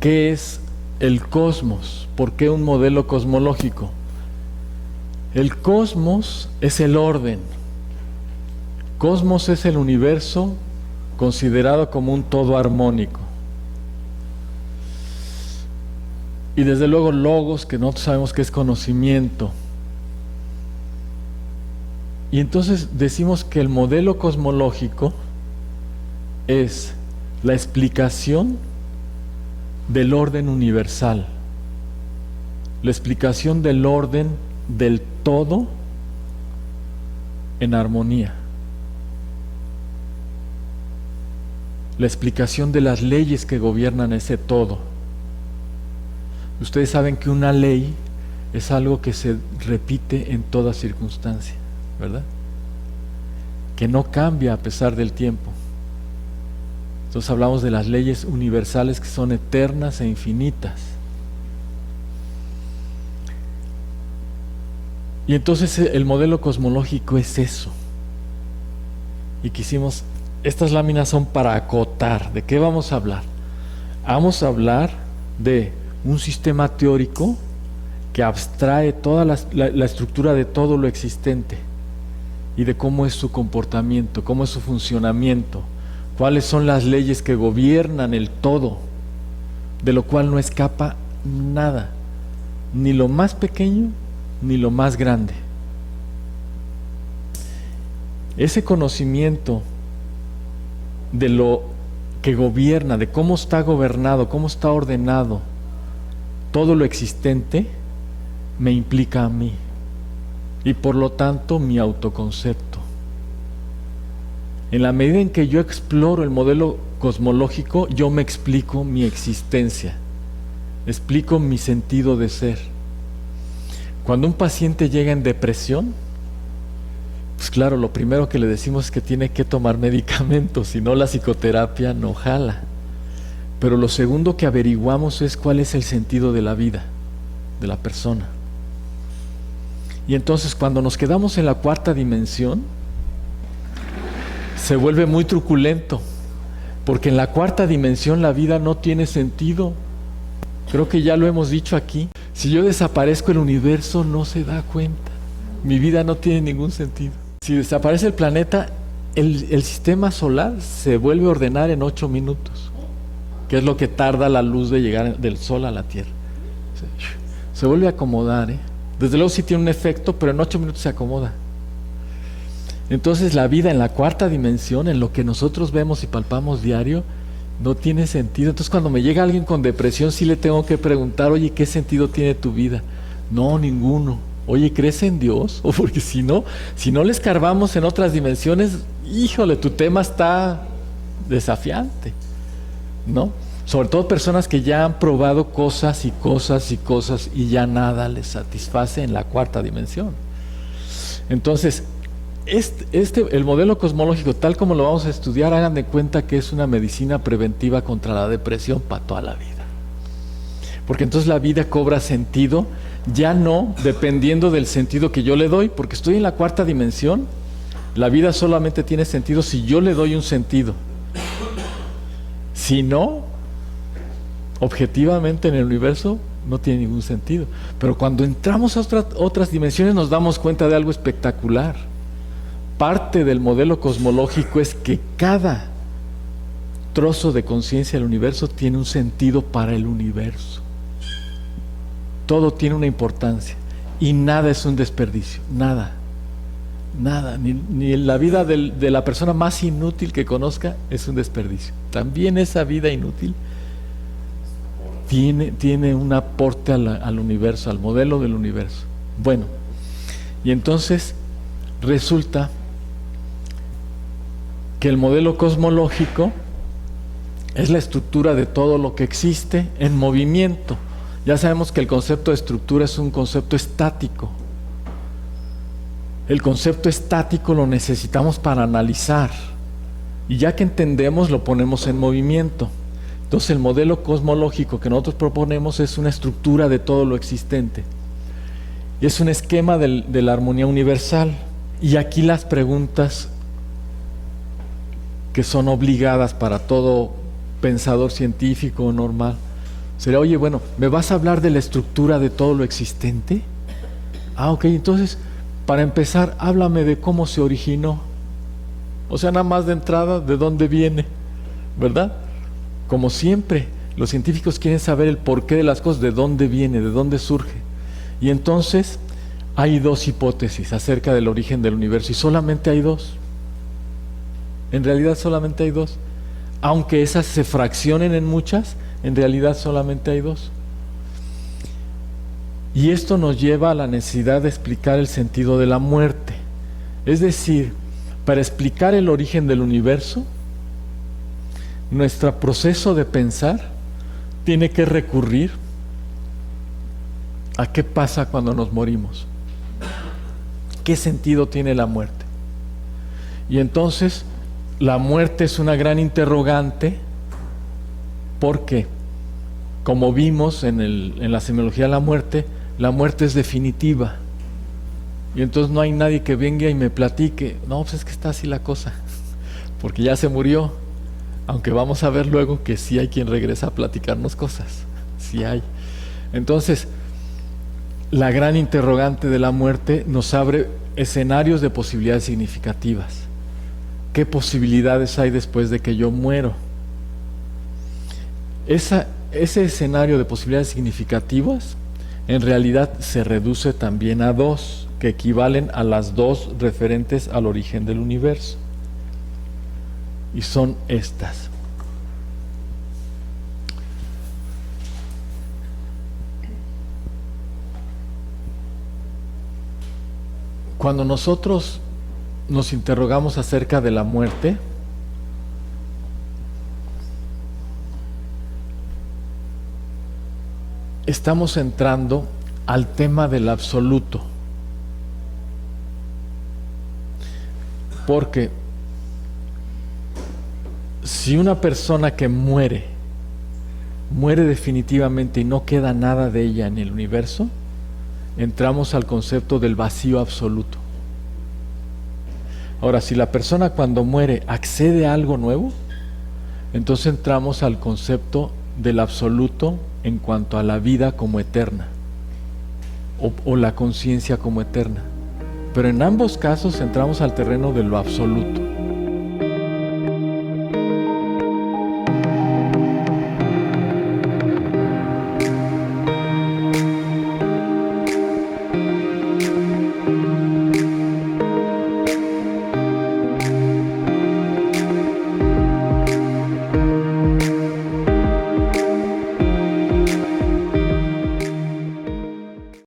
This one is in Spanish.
¿qué es el cosmos? ¿Por qué un modelo cosmológico? El cosmos es el orden. Cosmos es el universo considerado como un todo armónico. Y desde luego logos, que nosotros sabemos que es conocimiento. Y entonces decimos que el modelo cosmológico es la explicación del orden universal, la explicación del orden del todo en armonía, la explicación de las leyes que gobiernan ese todo. Ustedes saben que una ley es algo que se repite en toda circunstancia, ¿verdad? Que no cambia a pesar del tiempo. Entonces hablamos de las leyes universales que son eternas e infinitas. Y entonces el modelo cosmológico es eso. Y quisimos, estas láminas son para acotar. ¿De qué vamos a hablar? Vamos a hablar de un sistema teórico que abstrae toda la estructura de todo lo existente y de cómo es su comportamiento, cómo es su funcionamiento, cuáles son las leyes que gobiernan el todo, de lo cual no escapa nada, ni lo más pequeño ni lo más grande. Ese conocimiento de lo que gobierna, de cómo está gobernado, cómo está ordenado todo lo existente, me implica a mí y por lo tanto mi autoconcepto. En la medida en que yo exploro el modelo cosmológico, yo me explico mi existencia, explico mi sentido de ser. Cuando un paciente llega en depresión, pues claro, lo primero que le decimos es que tiene que tomar medicamentos, si no la psicoterapia no jala. Pero lo segundo que averiguamos es cuál es el sentido de la vida, de la persona. Y entonces cuando nos quedamos en la cuarta dimensión, se vuelve muy truculento, porque en la cuarta dimensión la vida no tiene sentido. Creo que ya lo hemos dicho aquí. Si yo desaparezco, el universo no se da cuenta. Mi vida no tiene ningún sentido. Si desaparece el planeta, el sistema solar se vuelve a ordenar en 8 minutos, que es lo que tarda la luz de llegar del Sol a la Tierra. Se vuelve a acomodar, ¿eh? Desde luego sí tiene un efecto, pero en 8 minutos se acomoda. Entonces la vida en la cuarta dimensión, en lo que nosotros vemos y palpamos diario, no tiene sentido. Entonces cuando me llega alguien con depresión, sí le tengo que preguntar, oye, ¿qué sentido tiene tu vida? No, ninguno. Oye, ¿crees en Dios? O porque si no le escarbamos en otras dimensiones, híjole, tu tema está desafiante, ¿no? Sobre todo personas que ya han probado cosas y cosas y cosas y ya nada les satisface en la cuarta dimensión. Entonces, el modelo cosmológico, tal como lo vamos a estudiar, hagan de cuenta que es una medicina preventiva contra la depresión para toda la vida. Porque entonces la vida cobra sentido, ya no dependiendo del sentido que yo le doy, porque estoy en la cuarta dimensión, la vida solamente tiene sentido si yo le doy un sentido. Si no, objetivamente en el universo no tiene ningún sentido. Pero cuando entramos a otras dimensiones nos damos cuenta de algo espectacular. Parte del modelo cosmológico es que cada trozo de conciencia del universo tiene un sentido para el universo. Todo tiene una importancia y nada es un desperdicio, nada, ni la vida de la persona más inútil que conozca es un desperdicio. También esa vida inútil tiene un aporte al universo, al modelo del universo. Bueno, y entonces resulta que el modelo cosmológico es la estructura de todo lo que existe en movimiento. Ya sabemos que el concepto de estructura es un concepto estático. El concepto estático lo necesitamos para analizar. Y ya que entendemos, lo ponemos en movimiento. Entonces el modelo cosmológico que nosotros proponemos es una estructura de todo lo existente. Y es un esquema de la armonía universal. Y aquí las preguntas que son obligadas para todo pensador científico normal Sería, oye, bueno, ¿me vas a hablar de la estructura de todo lo existente? Ah, ok, entonces, para empezar, háblame de cómo se originó. O sea, nada más de entrada, ¿de dónde viene? ¿Verdad? Como siempre, los científicos quieren saber el porqué de las cosas, de dónde viene, de dónde surge. Y entonces, hay dos hipótesis acerca del origen del universo, y solamente hay dos. En realidad solamente hay dos. Aunque esas se fraccionen en muchas, en realidad solamente hay dos. Y esto nos lleva a la necesidad de explicar el sentido de la muerte. Es decir, para explicar el origen del universo, nuestro proceso de pensar tiene que recurrir a qué pasa cuando nos morimos. ¿Qué sentido tiene la muerte? Y entonces, la muerte es una gran interrogante porque, como vimos en la semiología de la muerte es definitiva. Y entonces no hay nadie que venga y me platique, no, pues es que está así la cosa, porque ya se murió. Aunque vamos a ver luego que sí hay quien regresa a platicarnos cosas, sí hay. Entonces, la gran interrogante de la muerte nos abre escenarios de posibilidades significativas. ¿Qué posibilidades hay después de que yo muero? Ese escenario de posibilidades significativas en realidad se reduce también a dos, que equivalen a las dos referentes al origen del universo. Y son estas. Cuando nosotros nos interrogamos acerca de la muerte, estamos entrando al tema del absoluto. Porque si una persona que muere definitivamente y no queda nada de ella en el universo, entramos al concepto del vacío absoluto. Ahora, si la persona cuando muere accede a algo nuevo, entonces entramos al concepto del absoluto en cuanto a la vida como eterna o la conciencia como eterna. Pero en ambos casos entramos al terreno de lo absoluto.